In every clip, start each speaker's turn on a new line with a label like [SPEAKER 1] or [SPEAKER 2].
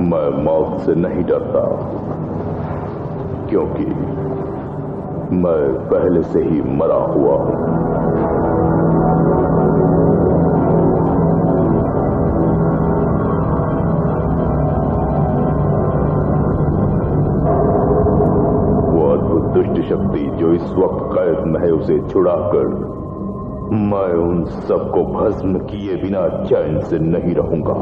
[SPEAKER 1] मैं मौत से नहीं डरता, क्योंकि मैं पहले से ही मरा हुआ हूं। वो अद्भुत दुष्ट शक्ति जो इस वक्त कैद में है, उसे छुड़ाकर मैं उन सबको भस्म किए बिना चैन से नहीं रहूंगा।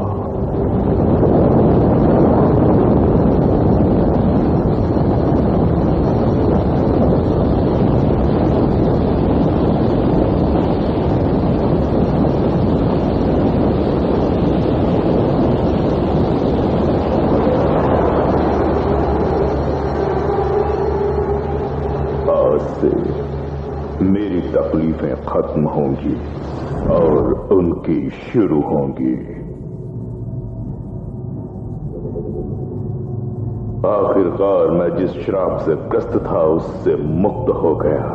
[SPEAKER 1] मेरी तकलीफें खत्म होंगी और उनकी शुरू होंगी। आखिरकार मैं जिस श्राप से ग्रस्त था उससे मुक्त हो गया।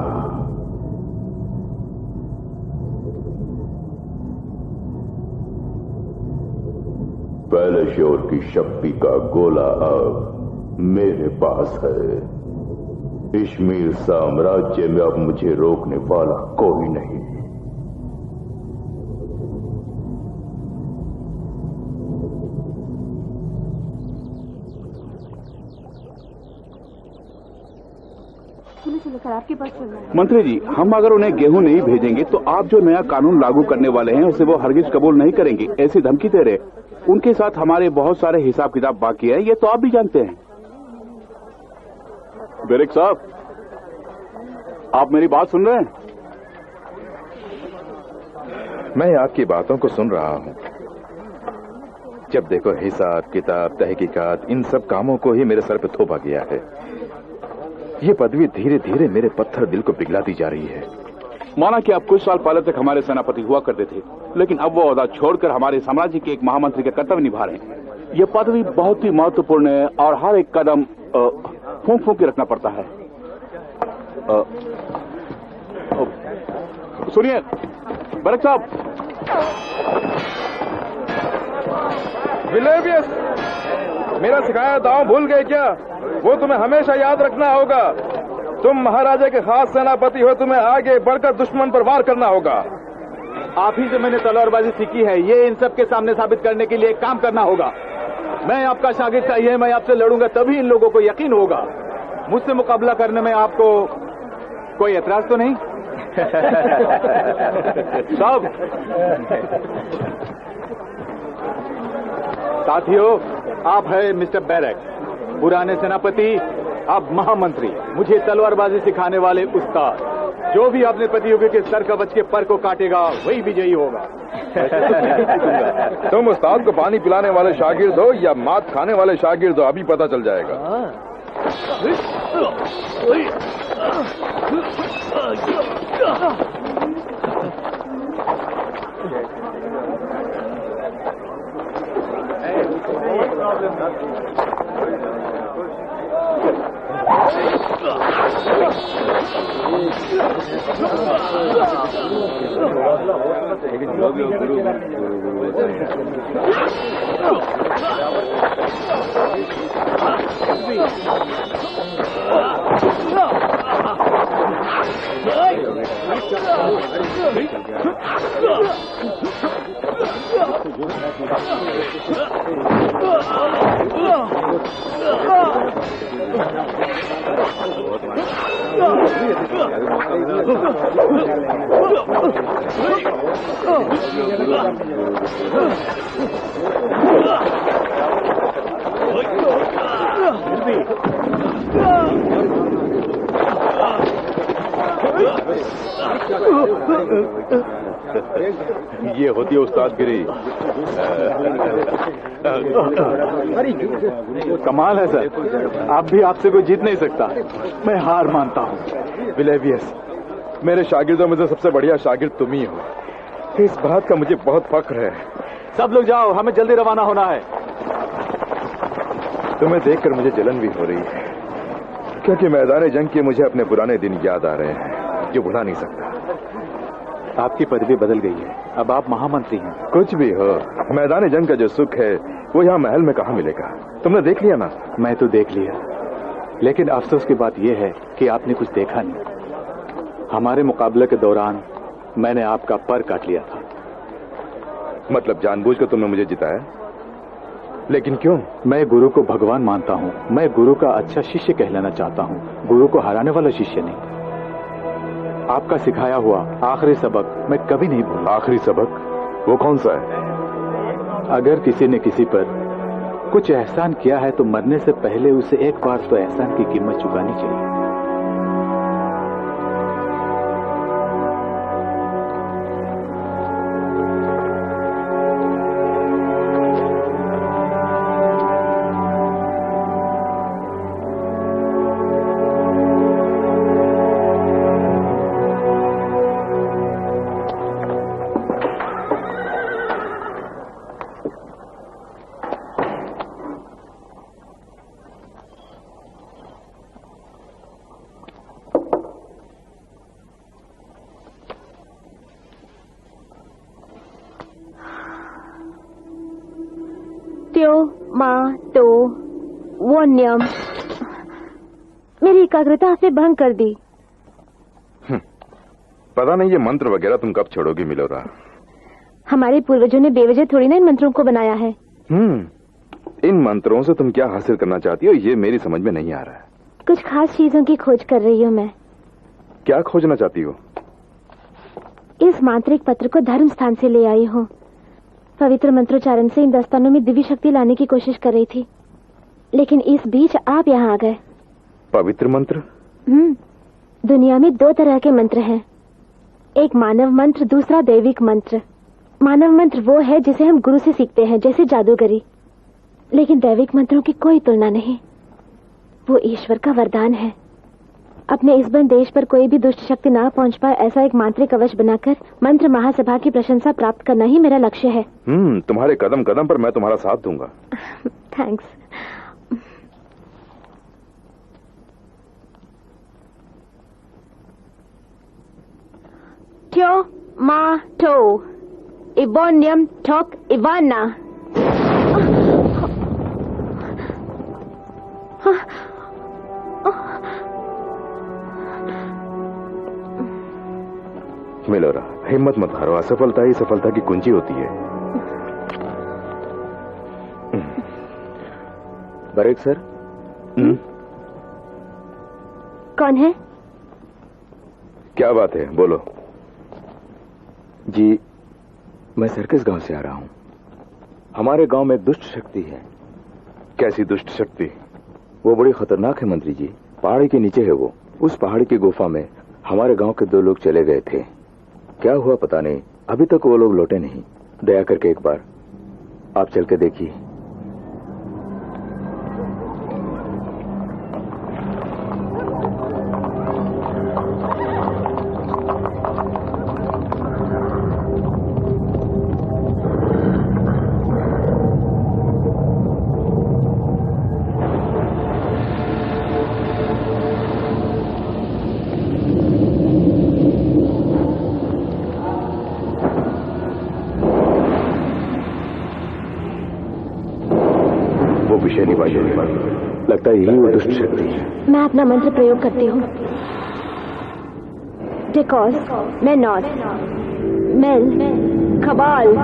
[SPEAKER 1] पहले शोर की शक्ति का गोला अब मेरे पास है। इश्मीर साम्राज्य में अब मुझे रोकने वाला कोई नहीं।
[SPEAKER 2] आपके पास चल रहा है।
[SPEAKER 3] मंत्री जी, हम अगर उन्हें गेहूं नहीं भेजेंगे तो आप जो नया कानून लागू करने वाले हैं उसे वो हरगिज कबूल नहीं करेंगे, ऐसी धमकी दे रहे। उनके साथ हमारे बहुत सारे हिसाब किताब बाकी है, ये तो आप भी जानते हैं। बेरिक साहब, आप मेरी बात सुन रहे हैं?
[SPEAKER 4] मैं आपकी बातों को सुन रहा हूं। जब देखो हिसाब किताब तहकीकात, इन सब कामों को ही मेरे सर पे थोपा गया है। ये पदवी धीरे धीरे मेरे पत्थर दिल को पिघलाती जा रही है।
[SPEAKER 3] माना कि आप कुछ साल पहले तक हमारे सेनापति हुआ करते थे, लेकिन अब वो ओहदा छोड़कर हमारे साम्राज्य के एक महामंत्री का कर्तव्य निभा रहे हैं। ये पदवी बहुत ही महत्वपूर्ण है और हर एक कदम फूंक फूंक के रखना पड़ता है। सुनिए बेरिक साहब।
[SPEAKER 4] विलेवियस, मेरा सिखाया दांव भूल गए क्या? वो तुम्हें हमेशा याद रखना होगा। तुम महाराजा के खास सेनापति हो, तुम्हें आगे बढ़कर दुश्मन पर वार करना होगा।
[SPEAKER 3] आप ही से मैंने तलवारबाजी सीखी है, ये इन सब के सामने साबित करने के लिए एक काम करना होगा। मैं आपका शागिर्द चाहिए, मैं आपसे लड़ूंगा तभी इन लोगों को यकीन होगा। मुझसे मुकाबला करने में आपको कोई एतराज तो नहीं? साहब, साथियों, आप है मिस्टर बैरक, पुराने सेनापति, अब महामंत्री, मुझे तलवारबाजी सिखाने वाले उस्ताद। जो भी अपने प्रतियोगी के सर कवच के पर को काटेगा वही विजयी होगा।
[SPEAKER 4] तुम उस्ताद को पानी पिलाने वाले शागिर्द हो या मात खाने वाले शागिर्द हो, अभी पता चल जाएगा। ये होती है उस्तादगिरी।
[SPEAKER 3] कमाल है सर, आप भी आपसे कोई जीत नहीं सकता। मैं हार मानता हूँ।
[SPEAKER 4] विलेवियस, मेरे शागिर्दों में से सबसे बढ़िया शागिर्द तुम ही हो। इस बात का मुझे बहुत फख्र है।
[SPEAKER 3] सब लोग जाओ, हमें जल्दी रवाना होना है।
[SPEAKER 4] तुम्हें देखकर मुझे जलन भी हो रही है, क्योंकि मैदान जंग के मुझे अपने पुराने दिन याद आ रहे हैं जो भुला नहीं सकता।
[SPEAKER 3] आपकी पदवी बदल गई है, अब आप महामंत्री हैं।
[SPEAKER 4] कुछ भी हो, मैदान जंग का जो सुख है वो यहाँ महल में कहाँ मिलेगा? तुमने देख लिया ना?
[SPEAKER 3] मैं तो देख लिया, लेकिन अफसोस की बात यह है कि आपने कुछ देखा नहीं। हमारे मुकाबले के दौरान मैंने आपका पर काट लिया था।
[SPEAKER 4] मतलब जानबूझकर तुमने मुझे जिताया? लेकिन क्यों?
[SPEAKER 3] मैं गुरु को भगवान मानता हूँ, मैं गुरु का अच्छा शिष्य कहलाना चाहता हूँ, गुरु को हराने वाला शिष्य नहीं। आपका सिखाया हुआ आखिरी सबक मैं कभी नहीं भूलूंगा।
[SPEAKER 4] आखिरी सबक? वो कौन सा है?
[SPEAKER 3] अगर किसी ने किसी पर कुछ एहसान किया है तो मरने से पहले उसे एक बार तो एहसान की कीमत चुकानी चाहिए।
[SPEAKER 2] वो नियम मेरी एकाग्रता से भंग कर दी।
[SPEAKER 4] पता नहीं ये मंत्र वगैरह तुम कब छोड़ोगी मिलोरा?
[SPEAKER 2] हमारे पूर्वजों ने बेवजह थोड़ी ना इन मंत्रों को बनाया है।
[SPEAKER 4] इन मंत्रों से तुम क्या हासिल करना चाहती हो ये मेरी समझ में नहीं आ रहा है।
[SPEAKER 2] कुछ खास चीजों की खोज कर रही हूँ मैं।
[SPEAKER 4] क्या खोजना चाहती हो?
[SPEAKER 2] इस मांत्रिक पत्र को धर्म स्थान से ले आई हूँ। पवित्र मंत्रोच्चारण से इन दस्तानों में दिव्य शक्ति लाने की कोशिश कर रही थी, लेकिन इस बीच आप यहाँ आ गए।
[SPEAKER 4] पवित्र मंत्र?
[SPEAKER 2] दुनिया में दो तरह के मंत्र हैं, एक मानव मंत्र, दूसरा दैविक मंत्र। मानव मंत्र वो है जिसे हम गुरु से सीखते हैं, जैसे जादूगरी, लेकिन दैविक मंत्रों की कोई तुलना नहीं। वो ईश्वर का वरदान है। अपने इस बंद देश पर कोई भी दुष्ट शक्ति ना पहुंच पाए ऐसा एक मांत्रिक कवच बनाकर मंत्र महासभा की प्रशंसा प्राप्त करना ही मेरा लक्ष्य है।
[SPEAKER 4] तुम्हारे कदम कदम पर मैं तुम्हारा साथ दूंगा।
[SPEAKER 2] थैंक्स। ट्यो मा टो इबोनियम ठोक इवाना।
[SPEAKER 4] मिलोरा, हिम्मत मत हारो। असफलता ही सफलता की कुंजी होती है। Break sir.
[SPEAKER 2] कौन है?
[SPEAKER 4] क्या बात है, बोलो।
[SPEAKER 5] जी, मैं सर्कस गांव से आ रहा हूं। हमारे गांव में दुष्ट शक्ति है।
[SPEAKER 4] कैसी दुष्ट शक्ति?
[SPEAKER 5] वो बड़ी खतरनाक है मंत्री जी। पहाड़ी के नीचे है वो। उस पहाड़ी की गुफा में हमारे गांव के दो लोग चले गए थे। क्या हुआ पता नहीं, अभी तक वो लोग लौटे नहीं। दया करके एक बार आप चल के देखिए। लगता है यही वो दुष्ट शक्ति है।
[SPEAKER 2] मैं अपना मंत्र प्रयोग करती हूँ। डेकॉस, मेनॉस, मेल, खबाल।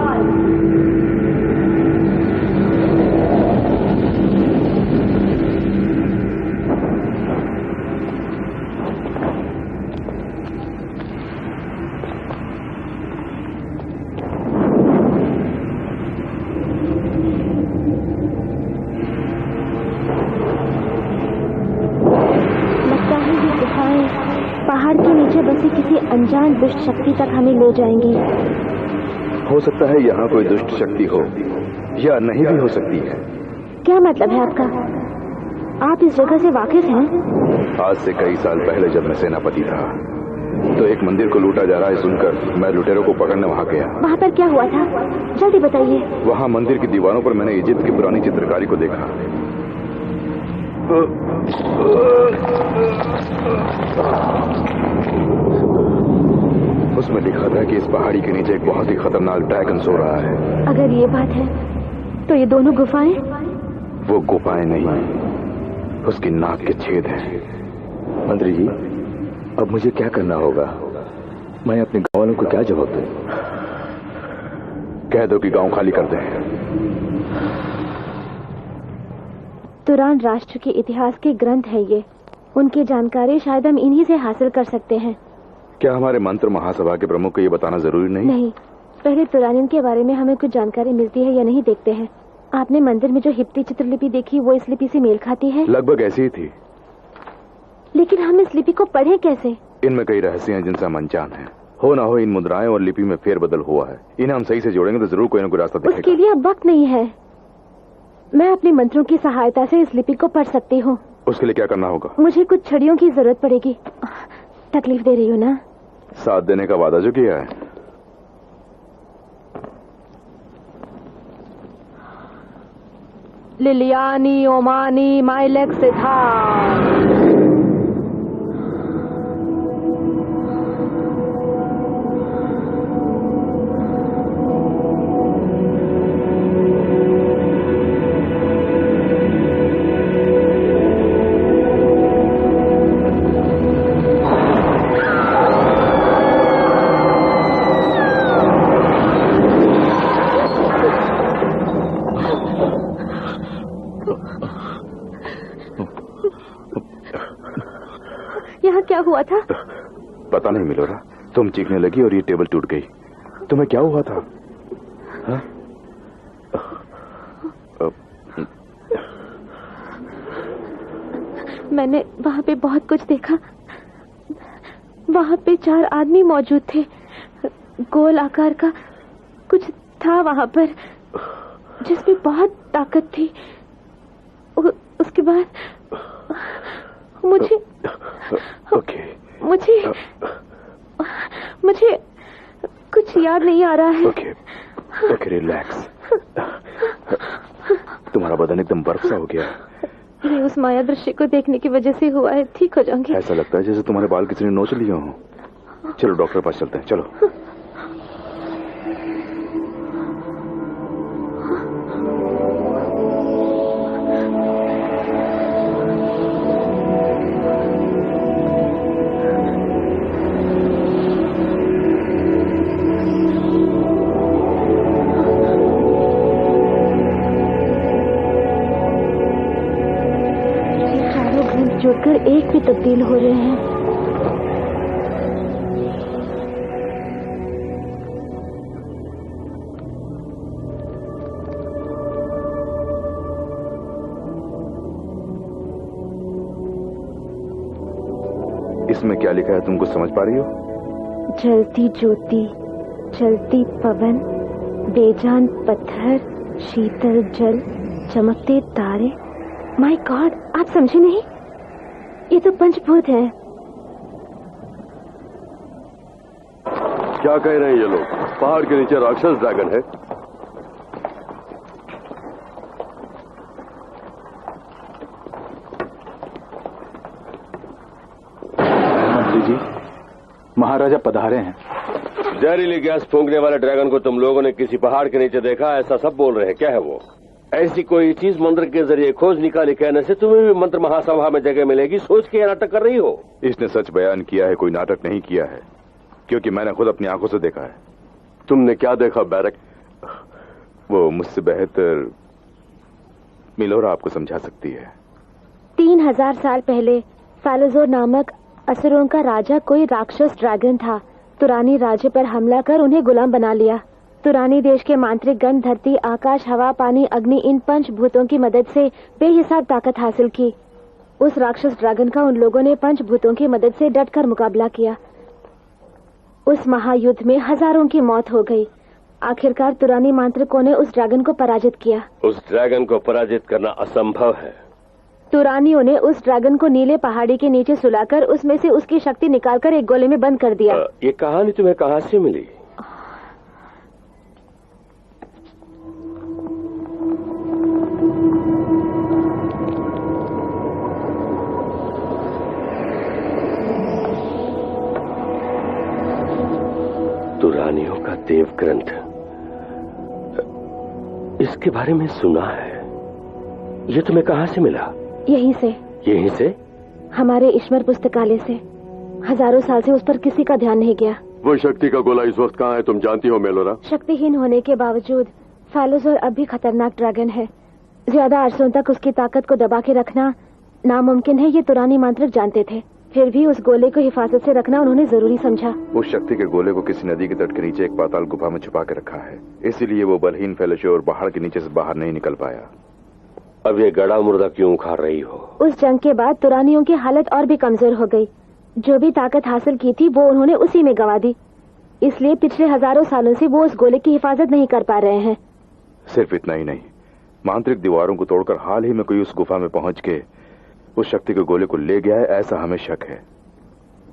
[SPEAKER 2] पहाड़ के नीचे बसी किसी अनजान दुष्ट शक्ति तक हमें ले जाएंगी।
[SPEAKER 4] हो सकता है यहाँ कोई दुष्ट शक्ति हो या नहीं भी हो सकती है।
[SPEAKER 2] क्या मतलब है आपका? आप इस जगह से वाकिफ हैं?
[SPEAKER 4] आज से कई साल पहले जब मैं सेनापति था तो एक मंदिर को लूटा जा रहा है सुनकर मैं लुटेरों को पकड़ने वहाँ गया।
[SPEAKER 2] वहाँ पर क्या हुआ था, जल्दी बताइए।
[SPEAKER 4] वहाँ मंदिर की दीवारों पर मैंने इजिप्ट की पुरानी चित्रकारी को देखा। उसमें लिखा था कि इस पहाड़ी के नीचे एक बहुत ही खतरनाक ड्रैगन सो रहा है।
[SPEAKER 2] अगर ये बात है तो ये दोनों गुफाएं?
[SPEAKER 4] वो गुफाएं नहीं, उसकी नाक के छेद हैं।
[SPEAKER 5] मंत्री जी, अब मुझे क्या करना होगा? मैं अपने गांव वालों को क्या जवाब दूं?
[SPEAKER 4] कह दो कि गांव खाली कर दें।
[SPEAKER 2] तुरान राष्ट्र के इतिहास के ग्रंथ है ये। उनकी जानकारी शायद हम इन्हीं से हासिल कर सकते हैं।
[SPEAKER 4] क्या हमारे मंत्र महासभा के प्रमुख को ये बताना जरूरी नहीं?
[SPEAKER 2] नहीं, पहले तुरानियन के बारे में हमें कुछ जानकारी मिलती है या नहीं देखते हैं। आपने मंदिर में जो हिप्पी चित्रलिपि देखी वो इस लिपि से मेल खाती है?
[SPEAKER 4] लगभग ऐसी ही थी।
[SPEAKER 2] लेकिन हम इस लिपि को पढ़ें कैसे?
[SPEAKER 4] इनमें कई रहस्य हैं जिनसे हम अनजान हैं। हो ना हो इन मुद्राएं और लिपि में फेरबदल हुआ है। इन्हें हम सही से जोड़ेंगे तो जरूर कोई ना कोई रास्ता दिखेगा।
[SPEAKER 2] उसके लिए अब वक्त नहीं है। मैं अपने मंत्रों की सहायता से इस लिपि को पढ़ सकती हूँ।
[SPEAKER 4] उसके लिए क्या करना होगा?
[SPEAKER 2] मुझे कुछ छड़ियों की जरूरत पड़ेगी। तकलीफ दे रही हो ना?
[SPEAKER 4] साथ देने का वादा जो किया है।
[SPEAKER 2] लिलियानी ओमानी माइलेक्स था। क्या हुआ था?
[SPEAKER 4] पता नहीं मिलोरा, तुम चीखने लगी और ये टेबल टूट गई। तुम्हें क्या हुआ था? हा?
[SPEAKER 2] मैंने वहां पे बहुत कुछ देखा। वहां पे 4 आदमी मौजूद थे। गोल आकार का कुछ था वहां पर जिसमें बहुत ताकत थी। उसके बाद मुझे कुछ याद नहीं आ रहा है।
[SPEAKER 4] Okay, relax. तुम्हारा बदन एकदम बर्फ सा हो गया।
[SPEAKER 2] ये उस माया दृश्य को देखने की वजह से हुआ है। ठीक हो जाऊंगी।
[SPEAKER 4] ऐसा लगता है जैसे तुम्हारे बाल किसी ने नोच लिए हों। चलो डॉक्टर के पास चलते हैं, चलो।
[SPEAKER 2] जुड़कर एक भी तब्दील हो रहे हैं।
[SPEAKER 4] इसमें क्या लिखा है, तुम कुछ समझ पा रही हो?
[SPEAKER 2] जलती ज्योति, चलती पवन, बेजान पत्थर, शीतल जल, चमकते तारे। माय गॉड, आप समझे नहीं? ये तो पंचभूत है।
[SPEAKER 6] क्या कह रहे हैं ये लोग? पहाड़ के नीचे राक्षस ड्रैगन है।
[SPEAKER 3] मंत्री जी, महाराजा पधारे हैं।
[SPEAKER 6] जहरीली गैस फूंकने वाले ड्रैगन को तुम लोगों ने किसी पहाड़ के नीचे देखा, ऐसा सब बोल रहे हैं। क्या है वो? ऐसी कोई चीज मंत्र के जरिए खोज निकाली कहने से तुम्हें भी मंत्र महासभा में जगह मिलेगी, सोच के नाटक कर रही हो।
[SPEAKER 4] इसने सच बयान किया है, कोई नाटक नहीं किया है, क्योंकि मैंने खुद अपनी आंखों से देखा है।
[SPEAKER 6] तुमने क्या देखा बैरक?
[SPEAKER 4] वो मुझसे बेहतर मिलोरा आपको समझा सकती है।
[SPEAKER 2] 3000 साल पहले फालोजोर नामक असुरों का राजा कोई राक्षस ड्रैगन था। तुरानी राज्य पर हमला कर उन्हें गुलाम बना लिया। तुरानी देश के मांत्रिक गण धरती, आकाश, हवा, पानी, अग्नि, इन 5 भूतों की मदद से बेहिसाब ताकत हासिल की। उस राक्षस ड्रैगन का उन लोगों ने 5 भूतों की मदद से डटकर मुकाबला किया। उस महायुद्ध में हजारों की मौत हो गई। आखिरकार तुरानी मांत्रिकों ने उस ड्रैगन को पराजित किया।
[SPEAKER 6] उस ड्रैगन को पराजित करना असंभव है।
[SPEAKER 2] तुरानियों ने उस ड्रैगन को नीले पहाड़ी के नीचे सुलाकर उसमें से उसकी शक्ति निकालकर एक गोले में बंद कर दिया।
[SPEAKER 6] ये कहानी तुम्हें कहां से मिली? देव ग्रंथ, इसके बारे में सुना है। ये तुम्हें कहाँ से मिला?
[SPEAKER 2] यहीं से।
[SPEAKER 6] यहीं से?
[SPEAKER 2] हमारे ईश्वर पुस्तकालय से। हजारों साल से उस पर किसी का ध्यान नहीं गया।
[SPEAKER 7] वो शक्ति का गोला इस वक्त कहाँ है तुम जानती हो मेलोरा?
[SPEAKER 2] शक्तिहीन होने के बावजूद फालोजोर अब भी खतरनाक ड्रैगन है। ज्यादा अरसों तक उसकी ताकत को दबा के रखना नामुमकिन है, ये तुरानी मांत्रिक जानते थे। फिर भी उस गोले को हिफाजत से रखना उन्होंने जरूरी समझा।
[SPEAKER 5] उस शक्ति के गोले को किसी नदी के तट के नीचे एक पाताल गुफा में छुपा के रखा है, इसीलिए वो बलहीन फैलोशोर पहाड़ के नीचे से बाहर नहीं निकल पाया।
[SPEAKER 6] अब ये गड़ा मुर्दा क्यों उखाड़ रही हो?
[SPEAKER 2] उस जंग के बाद तुरानियों की हालत और भी कमजोर हो गई। जो भी ताकत हासिल की थी वो उन्होंने उसी में गंवा दी, इसलिए पिछले हजारों सालों से वो उस गोले की हिफाजत नहीं कर पा रहे हैं।
[SPEAKER 5] सिर्फ इतना ही नहीं, मांत्रिक दीवारों को तोड़कर हाल ही में कोई उस गुफा में पहुंच के उस शक्ति के गोले को ले गया है, ऐसा हमें शक है।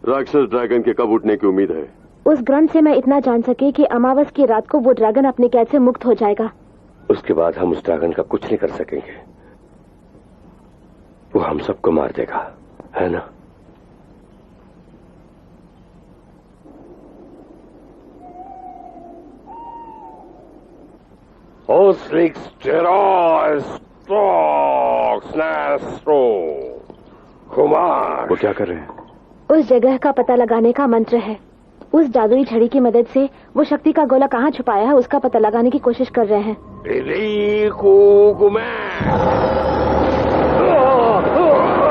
[SPEAKER 7] राक्षस ड्रैगन के कब उठने की उम्मीद है?
[SPEAKER 2] उस ग्रंथ से मैं इतना जान सके कि अमावस की रात को वो ड्रैगन अपने कैद से मुक्त हो जाएगा।
[SPEAKER 6] उसके बाद हम उस ड्रैगन का कुछ नहीं कर सकेंगे, वो हम सबको मार देगा, है ना?
[SPEAKER 5] वो क्या कर रहे हैं?
[SPEAKER 2] उस जगह का पता लगाने का मंत्र है। उस जादुई छड़ी की मदद से वो शक्ति का गोला कहाँ छुपाया है उसका पता लगाने की कोशिश कर रहे हैं।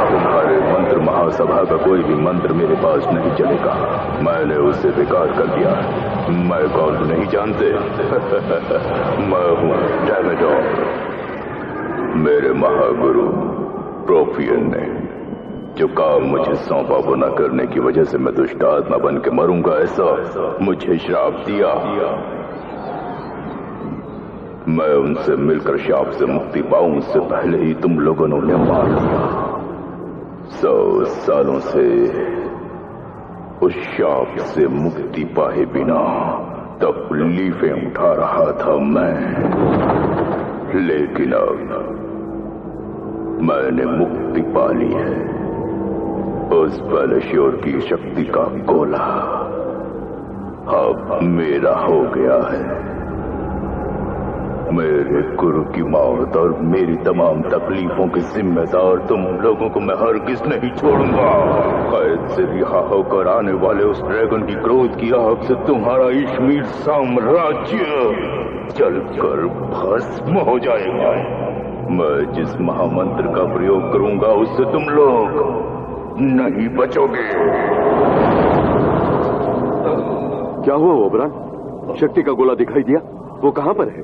[SPEAKER 1] तुम्हारे मंत्र महासभा का कोई भी मंत्र मेरे पास नहीं चलेगा, मैंने उससे बेकार कर दिया। मैं कौन नहीं जानते? मैं हूँ डैमेडोर। मेरे महागुरु प्रोफियन ने जो काम मुझे सौंपा वो न करने की वजह से मैं दुष्ट आत्मा बन के मरूंगा, ऐसा मुझे श्राप दिया। मैं उनसे मिलकर शाप से मुक्ति पाऊं उससे पहले ही तुम लोगों ने उन्हें मार दिया। 100 सालों से उस शाप से मुक्ति पाए बिना तकलीफें उठा रहा था मैं, लेकिन अब मैंने मुक्ति पा ली है। उस फैलोशोर की शक्ति का गोला अब मेरा हो गया है। मेरे गुरु की मौत और मेरी तमाम तकलीफों की जिम्मेदार तुम लोगों को मैं हरगिज नहीं छोड़ूंगा। कैद से रिहा होकर आने वाले उस ड्रैगन की क्रोध की आग से तुम्हारा इश्मीर साम्राज्य जलकर भस्म हो जाएगा। मैं जिस महामंत्र का प्रयोग करूंगा उससे तुम लोग नहीं बचोगे।
[SPEAKER 7] क्या हुआ ओबरान? शक्ति का गोला दिखाई दिया, वो कहाँ पर है?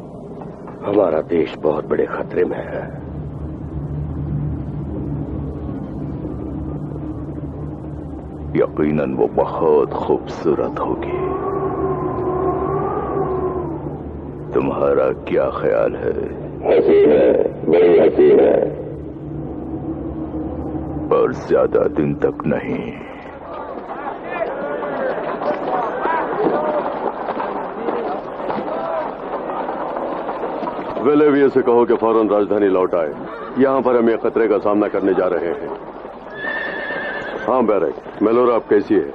[SPEAKER 6] हमारा देश बहुत बड़े खतरे में है।
[SPEAKER 1] यकीनन वो बहुत खूबसूरत होगी। तुम्हारा क्या ख्याल है?
[SPEAKER 6] हंसी है, बड़ी हंसी है,
[SPEAKER 1] पर ज्यादा दिन तक नहीं।
[SPEAKER 7] वेलेविया से कहो कि फौरन राजधानी लौट आए। यहाँ पर हम ये खतरे का सामना करने जा रहे हैं। हाँ बैरक, मेलोरा अब कैसी है?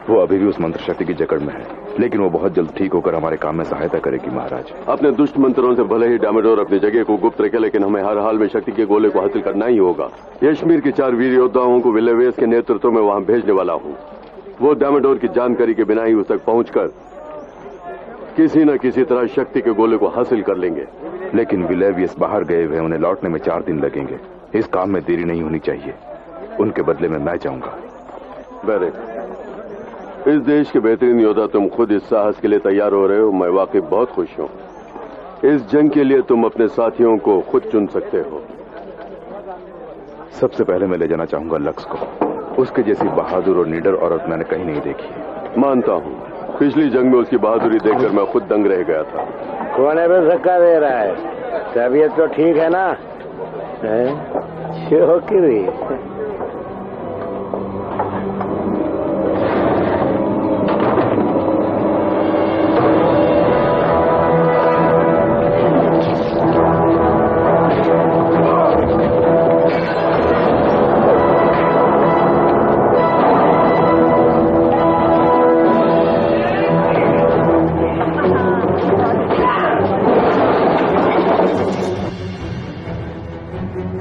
[SPEAKER 5] वो अभी भी उस मंत्र शक्ति की जकड़ में है, लेकिन वो बहुत जल्द ठीक होकर हमारे काम में सहायता करेगी महाराज।
[SPEAKER 7] अपने दुष्ट मंत्रों से भले ही डैमेडोर अपनी जगह को गुप्त रखे, लेकिन हमें हर हाल में शक्ति के गोले को हासिल करना ही होगा। यशमीर के 4 वीर योद्धाओं को विलेवेस के नेतृत्व में वहां भेजने वाला हूँ। वो डैमेडोर की जानकारी के बिना ही उस तक पहुंचकर किसी न किसी तरह शक्ति के गोले को हासिल कर लेंगे।
[SPEAKER 5] लेकिन विलेवियस बाहर गए हुए, उन्हें लौटने में 4 दिन लगेंगे। इस काम में देरी नहीं होनी चाहिए। उनके बदले में मैं जाऊंगा।
[SPEAKER 7] बैरक, इस देश के बेहतरीन योद्धा तुम खुद इस साहस के लिए तैयार हो रहे हो, मैं वाकई बहुत खुश हूँ। इस जंग के लिए तुम अपने साथियों को खुद चुन सकते हो।
[SPEAKER 5] सबसे पहले मैं ले जाना चाहूंगा लक्स को। उसके जैसी बहादुर और निडर औरत मैंने कहीं नहीं देखी।
[SPEAKER 7] मानता हूँ, पिछली जंग में उसकी बहादुरी देखकर मैं खुद दंग रह गया था।
[SPEAKER 8] कोने पे धक्का दे रहा है? तबीयत तो ठीक है ना? छोकरी
[SPEAKER 9] For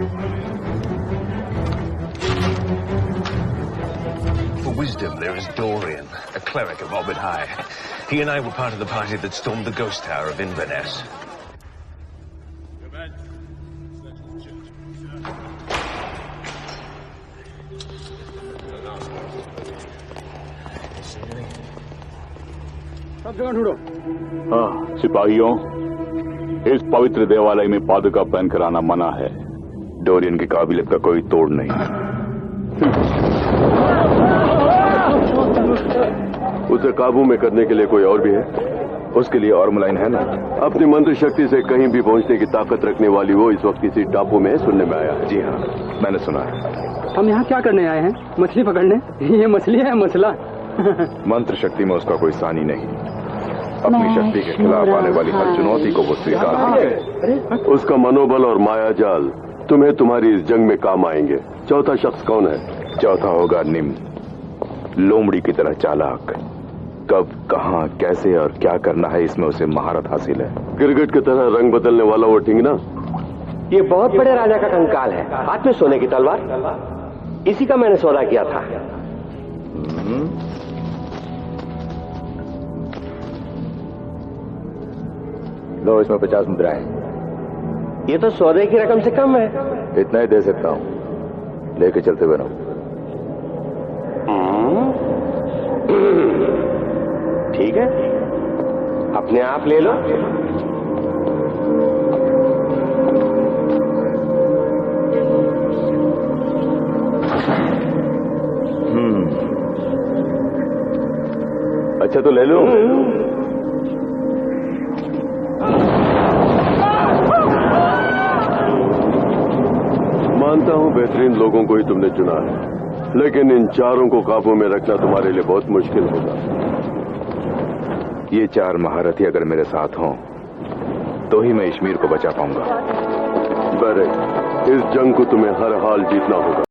[SPEAKER 9] wisdom, there is Dorian, a cleric of Orbit High. He and I were part of the party that stormed the Ghost Tower of Inverness.
[SPEAKER 1] हाँ, सिपाहियों, इस पवित्र देवालय में पादुका पहनकर आना मना है।
[SPEAKER 4] डोरियन की काबिलियत का कोई तोड़ नहीं।
[SPEAKER 7] उसे काबू में करने के लिए कोई और भी है?
[SPEAKER 4] उसके लिए और मुलायन है ना?
[SPEAKER 7] अपनी मंत्र शक्ति से कहीं भी पहुंचने की ताकत रखने वाली वो इस वक्त किसी टापू में सुनने में आया है।
[SPEAKER 4] जी हाँ, मैंने सुना है।
[SPEAKER 10] हम यहाँ क्या करने आए हैं? मछली पकड़ने? ये मछली है मसला।
[SPEAKER 4] मंत्र शक्ति में उसका कोई सानी नहीं। अपनी शक्ति के खिलाफ आने वाली हर चुनौती को वो स्वीकार करे।
[SPEAKER 7] उसका मनोबल और माया जाल तुम्हें तुम्हारी इस जंग में काम आएंगे। चौथा शख्स कौन है?
[SPEAKER 4] चौथा होगा निम, लोमड़ी की तरह चालाक। कब, कहां, कैसे और क्या करना है, इसमें उसे महारत हासिल है।
[SPEAKER 7] गिरगिट की तरह रंग बदलने वाला वो ठिंगना।
[SPEAKER 6] ये बहुत बड़े राजा का कंकाल है, हाथ में सोने की तलवार। इसी का मैंने सौदा किया था।
[SPEAKER 5] लो, इसमें 50 मुद्राएं।
[SPEAKER 6] ये तो सौदे की रकम से कम है।
[SPEAKER 5] इतना ही दे सकता हूँ, लेके चलते हुए रहो।
[SPEAKER 6] ठीक है, अपने आप ले लो।
[SPEAKER 4] अच्छा तो ले लो।
[SPEAKER 7] मानता हूं बेहतरीन लोगों को ही तुमने चुना है, लेकिन इन चारों को काबू में रखना तुम्हारे लिए बहुत मुश्किल होगा।
[SPEAKER 4] ये चार महारथी अगर मेरे साथ हों तो ही मैं इश्मीर को बचा पाऊंगा।
[SPEAKER 7] बरे, इस जंग को तुम्हें हर हाल जीतना होगा।